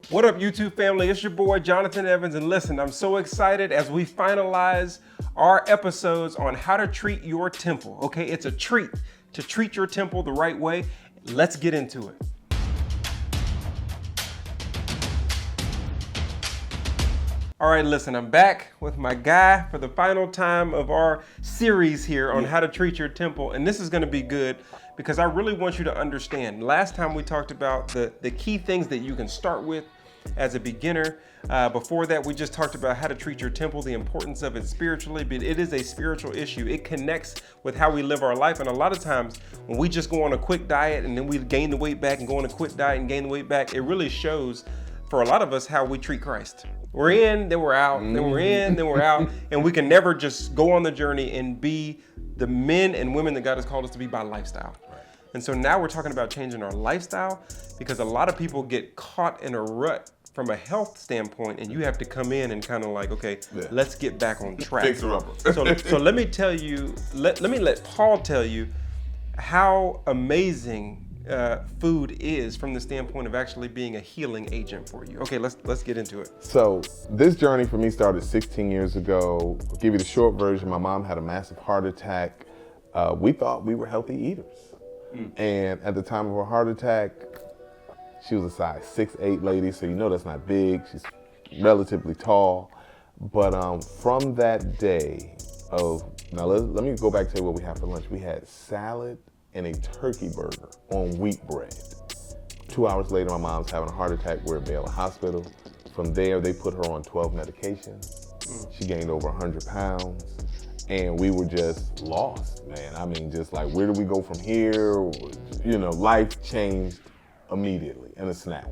What up, YouTube family? It's your boy, Jonathan Evans, and listen, I'm so excited as we finalize our episodes on how to treat your temple, okay? It's a treat to treat your temple the right way. Let's get into it. All right, listen, I'm back with my guy for the final time of our series here on how to treat your temple, and this is gonna be good because I really want you to understand. Last time we talked about the key things that you can start with as a beginner. Before that, we just talked about how to treat your temple, the importance of it spiritually, but it is a spiritual issue. It connects with how we live our life. And a lot of times when we just go on a quick diet and then we gain the weight back and go on a quick diet and gain the weight back, it really shows for a lot of us how we treat Christ. We're in, then we're out, then we're in, then we're out. And we can never just go on the journey and be the men and women that God has called us to be by lifestyle. And so now we're talking about changing our lifestyle because a lot of people get caught in a rut from a health standpoint, and you have to come in and kind of like, okay, let's get back on track. Fix her up. So let me tell you, let me let Paul tell you how amazing food is from the standpoint of actually being a healing agent for you. Okay, let's get into it. So this journey for me started 16 years ago. I'll give you the short version. My mom had a massive heart attack. We thought we were healthy eaters. And at the time of her heart attack, she was a size 6'8" lady, so you know that's not big. She's relatively tall. But from that day now let me go back to what we had for lunch. We had salad and a turkey burger on wheat bread. 2 hours later, my mom's having a heart attack. We're at Baylor Hospital. From there, they put her on 12 medications. She gained over 100 pounds. And we were just lost, man. I mean, just like, where do we go from here? You know, life changed immediately in a snap.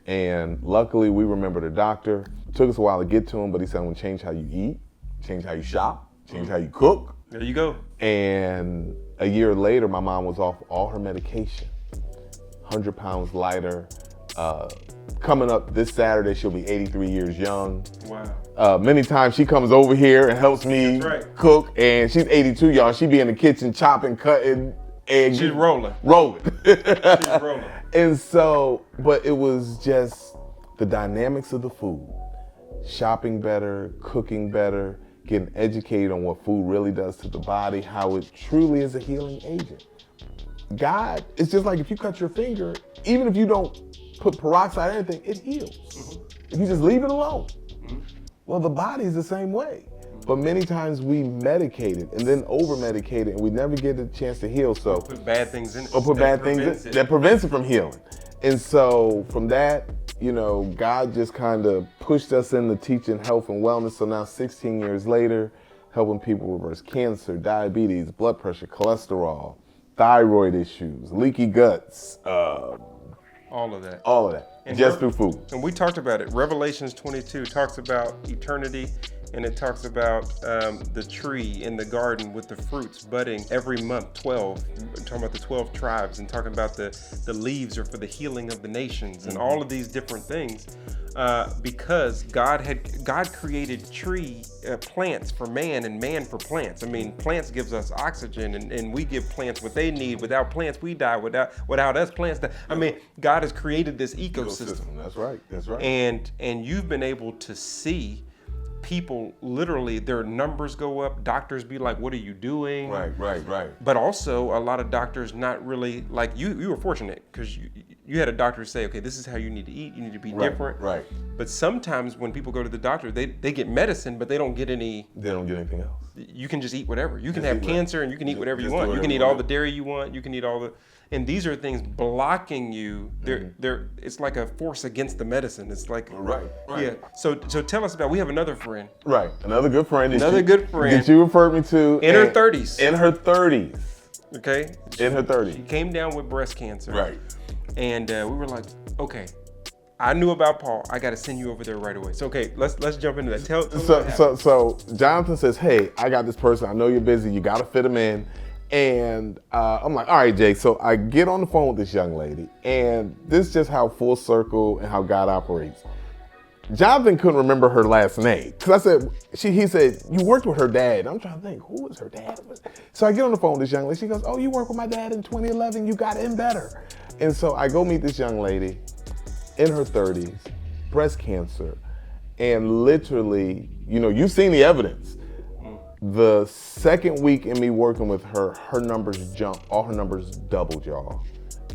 And luckily, we remembered a doctor. It took us a while to get to him, but he said, I'm gonna change how you eat, change how you shop, change how you cook. There you go. And a year later, my mom was off all her medication, 100 pounds lighter. Coming up this Saturday, she'll be 83 years young. Wow. Many times she comes over here and helps me cook, and she's 82, y'all. She be in the kitchen chopping, cutting, eggs. She's rolling. She's rolling. And so, but it was just the dynamics of the food. Shopping better, cooking better, getting educated on what food really does to the body, how it truly is a healing agent. God, it's just like if you cut your finger, even if you don't put peroxide or anything, it heals. If you just leave it alone. Well, the body is the same way. But many times we medicate it and then over-medicate it, and we never get a chance to heal. So put bad things in it. Or put bad things in that prevents it from healing. And so from that, you know, God just kind of pushed us into teaching health and wellness. So now 16 years later, helping people reverse cancer, diabetes, blood pressure, cholesterol, thyroid issues, leaky guts, all of that. And just through food. And we talked about it. Revelations 22 talks about eternity, and it talks about the tree in the garden with the fruits budding every month, 12. Talking about the 12 tribes and talking about the leaves are for the healing of the nations and all of these different things. Because God created plants for man and man for plants. I mean, plants gives us oxygen and we give plants what they need. Without plants, we die. Without us, plants die. I mean, God has created this ecosystem. That's right. And you've been able to see people literally, their numbers go up. Doctors be like, what are you doing? Right. But also a lot of doctors not really, like you were fortunate because you had a doctor say, okay, this is how you need to eat. You need to be different. Right. But sometimes when people go to the doctor, they get medicine, but they don't get anything else. You can just eat whatever. You can have cancer and you can eat whatever you want. You can eat all the dairy you want. You can eat all the, and these are things blocking you. It's like a force against the medicine. It's like, right. Yeah. So tell us about, we have another friend. Right. Another good friend. That you referred me to. In her 30s. In her 30s. Okay. In her 30s. She came down with breast cancer. Right. And we were like, okay, I knew about Paul. I got to send you over there right away. So, okay, let's jump into that. Tell So Jonathan says, hey, I got this person. I know you're busy. You got to fit him in. And I'm like, all right, Jake. So I get on the phone with this young lady, and this is just how full circle and how God operates. Jonathan couldn't remember her last name. Because I said, he said, you worked with her dad. And I'm trying to think, who was her dad? So I get on the phone with this young lady. She goes, oh, you worked with my dad in 2011. You got him better. And so I go meet this young lady in her 30s. breast cancer. And literally, you know, you've seen the evidence. The second week in me working with her, her numbers jumped. All her numbers doubled, y'all.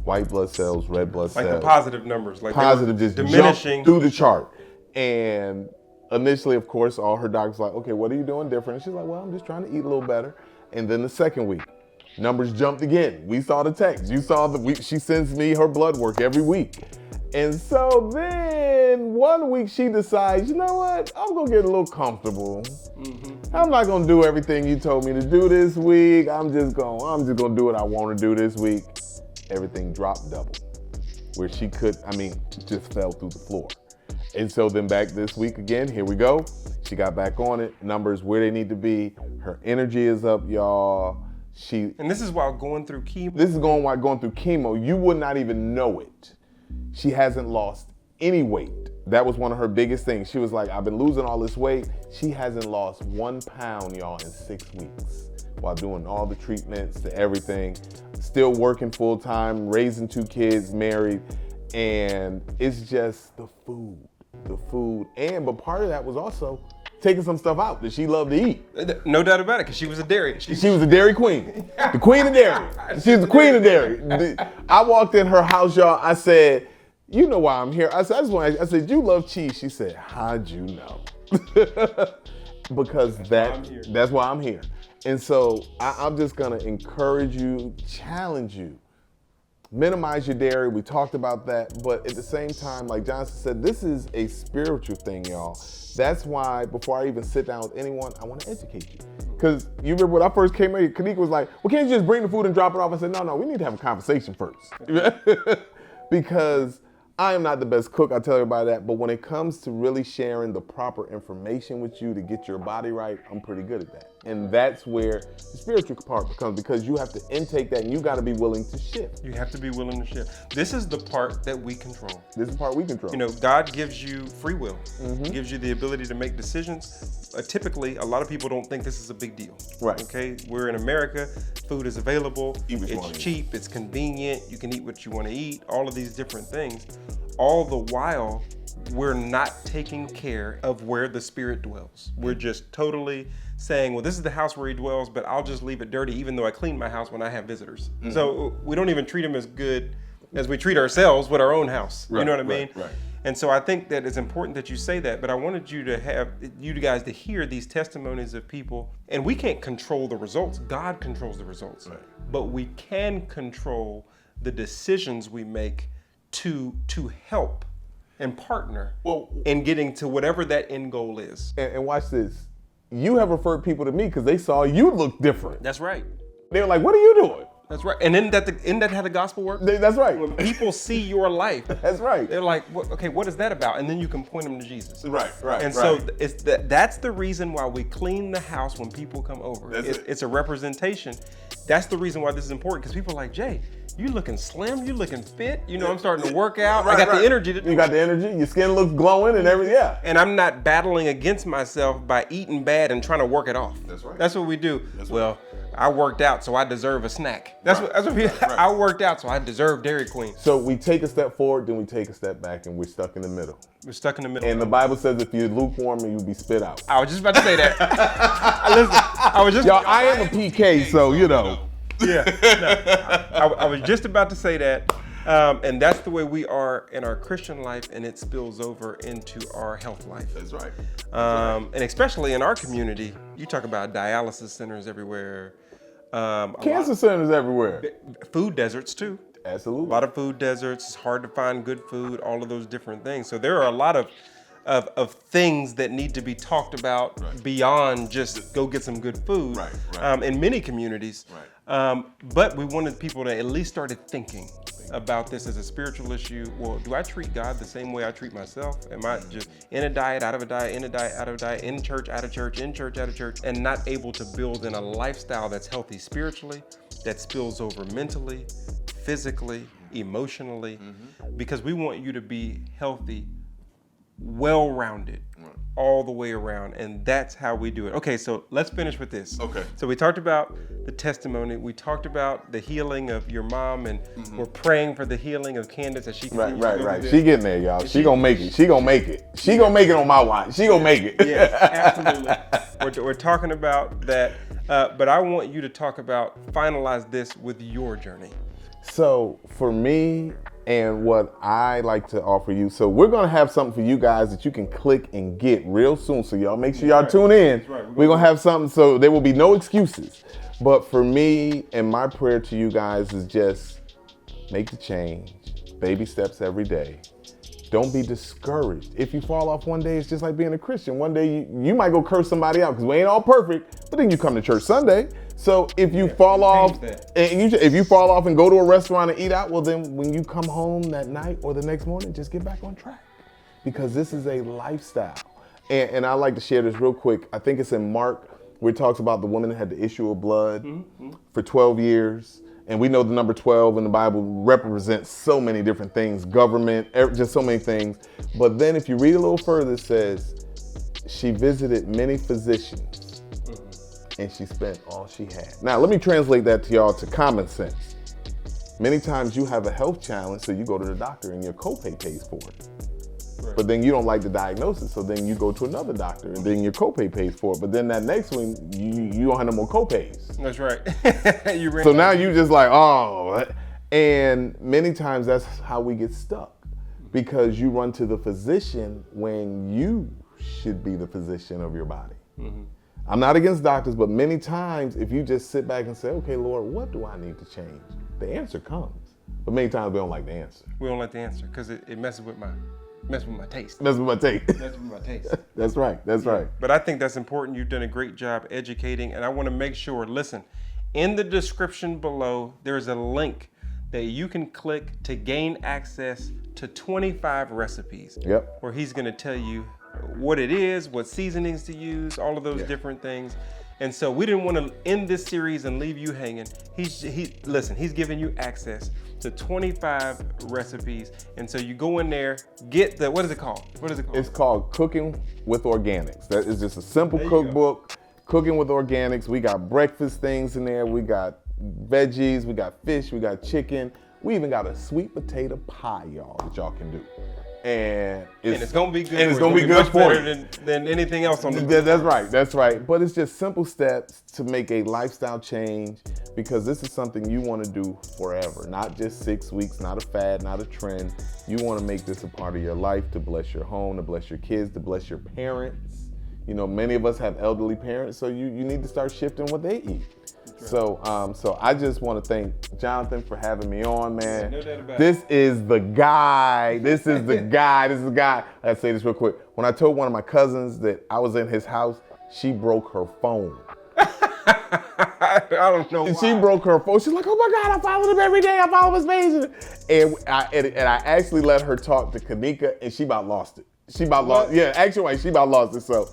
White blood cells, red blood cells. Like the positive numbers. Like positive just diminishing. jumped through the chart. And initially, of course, all her doctors like, okay, what are you doing different? And she's like, well, I'm just trying to eat a little better. And then the second week, numbers jumped again. We saw the text. You saw she sends me her blood work every week. And so then one week she decides, you know what? I'm gonna get a little comfortable. I'm not gonna do everything you told me to do this week. I'm just gonna do what I want to do this week. Everything dropped double. Where she just fell through the floor. And so then back this week again, here we go. She got back on it. Numbers where they need to be. Her energy is up, y'all. And this is while going through chemo. This is while going through chemo. You would not even know it. She hasn't lost any weight. That was one of her biggest things. She was like, I've been losing all this weight. She hasn't lost 1 pound, y'all, in 6 weeks while doing all the treatments to everything. Still working full time, raising 2 kids, married. And it's just the food. But part of that was also taking some stuff out that she loved to eat. No doubt about it, because she was a dairy. She was a dairy queen. The queen of dairy. She was the queen of dairy. I walked in her house, y'all. I said, you know why I'm here. I said, you love cheese. She said, how'd you know? Because that's why I'm here. And so I'm just gonna encourage you, challenge you. Minimize your dairy, we talked about that, but at the same time, like Johnson said, this is a spiritual thing, y'all. That's why before I even sit down with anyone, I wanna educate you. Because you remember when I first came in, Kanika was like, well, can't you just bring the food and drop it off? I said, no, we need to have a conversation first. Because I am not the best cook, I tell everybody that, but when it comes to really sharing the proper information with you to get your body right, I'm pretty good at that. And that's where the spiritual part comes, because you have to intake that and you gotta be willing to shift. You have to be willing to shift. This is the part that we control. This is the part we control. You know, God gives you free will. He gives you the ability to make decisions. Typically, a lot of people don't think this is a big deal. Right. Okay, we're in America, food is available, it's cheap, it's convenient, you can eat what you wanna eat, all of these different things. All the while, we're not taking care of where the Spirit dwells. We're just totally saying, well, this is the house where he dwells, but I'll just leave it dirty even though I clean my house when I have visitors. So we don't even treat him as good as we treat ourselves with our own house. You know what I mean? Right. And so I think that it's important that you say that, but I wanted you guys to hear these testimonies of people, and we can't control the results. God controls the results. Right. But we can control the decisions we make to help and partner in getting to whatever that end goal is. And watch this. You have referred people to me because they saw you look different. That's right. They were like, what are you doing? That's right. And isn't that how the gospel works? That's right. When people see your life, that's right. They're like, what is that about? And then you can point them to Jesus. Right. And so that's the reason why we clean the house when people come over. It's a representation. That's the reason why this is important, because people are like, Jay, you looking slim, you looking fit. You know, I'm starting to work out. I got the energy to do it. You got the energy. Your skin looks glowing and everything. Yeah. And I'm not battling against myself by eating bad and trying to work it off. That's right. That's what we do. I worked out, so I deserve a snack. That's what I worked out, so I deserve Dairy Queen. So we take a step forward, then we take a step back, and we're stuck in the middle. We're stuck in the middle. And the Bible says if you're lukewarm, you'll be spit out. I was just about to say that. Listen, I am a PK, so you know. Yeah. No, I was just about to say that. And that's the way we are in our Christian life, and it spills over into our health life. That's right. And especially in our community, you talk about dialysis centers everywhere. Cancer centers everywhere. Food deserts too. Absolutely. A lot of food deserts. It's hard to find good food, all of those different things. So there are a lot of things that need to be talked about beyond just go get some good food in many communities. But we wanted people to at least started thinking about this as a spiritual issue. Well, do I treat God the same way I treat myself? Am I just in a diet, out of a diet, in a diet, out of a diet, in church, out of church, in church, out of church, and not able to build in a lifestyle that's healthy spiritually, that spills over mentally, physically, emotionally, because we want you to be healthy well-rounded all the way around, and that's how we do it. Okay, so let's finish with this. Okay. So we talked about the testimony. We talked about the healing of your mom, and we're praying for the healing of Candace as she continues to go through this. She getting there, y'all. She gonna make it. She gonna make it. She gonna make it on my watch. She gonna make it. Yeah, absolutely. We're talking about that, but I want you to talk about, finalize this with your journey. So for me, and what I like to offer you, so we're gonna have something for you guys that you can click and get real soon. So y'all make sure y'all tune in. Right. We're gonna have something, so there will be no excuses. But for me, and my prayer to you guys is just make the change. Baby steps every day. Don't be discouraged. If you fall off one day, it's just like being a Christian. One day you might go curse somebody out because we ain't all perfect, but then you come to church Sunday. So if you fall off, if you fall off and go to a restaurant and eat out, well then when you come home that night or the next morning, just get back on track, because this is a lifestyle. And I like to share this real quick. I think it's in Mark where it talks about the woman that had the issue of blood for 12 years. And we know the number 12 in the Bible represents so many different things, government, just so many things. But then if you read a little further, it says, she visited many physicians and she spent all she had. Now, let me translate that to y'all to common sense. Many times you have a health challenge, so you go to the doctor and your copay pays for it. Right. But then you don't like the diagnosis, so then you go to another doctor and then your copay pays for it. But then that next one, you don't have no more copays. That's right. So now you just like, oh. And many times that's how we get stuck, because you run to the physician when you should be the physician of your body. I'm not against doctors, but many times if you just sit back and say, okay, Lord, what do I need to change? The answer comes. But many times we don't like the answer. We don't like the answer because it messes with my taste. Messes with my taste. Messes with my taste. That's right. That's right. But I think that's important. You've done a great job educating, and I want to make sure, listen, in the description below, there's a link that you can click to gain access to 25 recipes. Yep. Where he's going to tell you what it is, what seasonings to use, all of those different things. And so we didn't want to end this series and leave you hanging. He's giving you access to 25 recipes. And so you go in there, get the, what is it called? It's called Cooking with Organics. That is just a simple cookbook, Cooking with Organics. We got breakfast things in there. We got veggies, we got fish, we got chicken. We even got a sweet potato pie, y'all, that y'all can do. And it's gonna be good. And it's gonna be good for you. Than anything else on the That's right. That's right. But it's just simple steps to make a lifestyle change, because this is something you want to do forever, not just 6 weeks, not a fad, not a trend. You want to make this a part of your life to bless your home, to bless your kids, to bless your parents. You know, many of us have elderly parents, so you need to start shifting what they eat. So I just want to thank Jonathan for having me on, man. No doubt about This is the guy. This is the guy. I gotta say this real quick. When I told one of my cousins that I was in his house, she broke her phone. I don't know why. She broke her phone. She's like, oh my God, I follow him every day. I follow his page. And I actually let her talk to Kanika, and she about lost it. She about lost it. So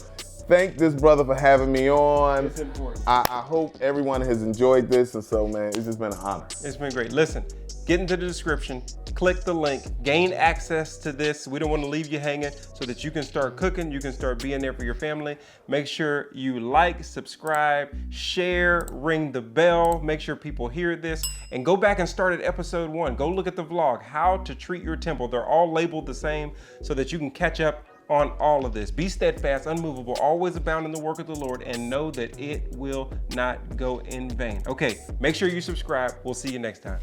thank this brother for having me on. It's important. I hope everyone has enjoyed this, and so, man, it's just been an honor. It's been great. Listen, get into the description, click the link, gain access to this. We don't want to leave you hanging, so that you can start cooking, you can start being there for your family. Make sure you like, subscribe, share, ring the bell, make sure people hear this, and go back and start at episode 1. Go look at the vlog, How to Treat Your Temple. They're all labeled the same so that you can catch up on all of this. Be steadfast, unmovable, always abound in the work of the Lord, and know that it will not go in vain. Okay, make sure you subscribe. We'll see you next time.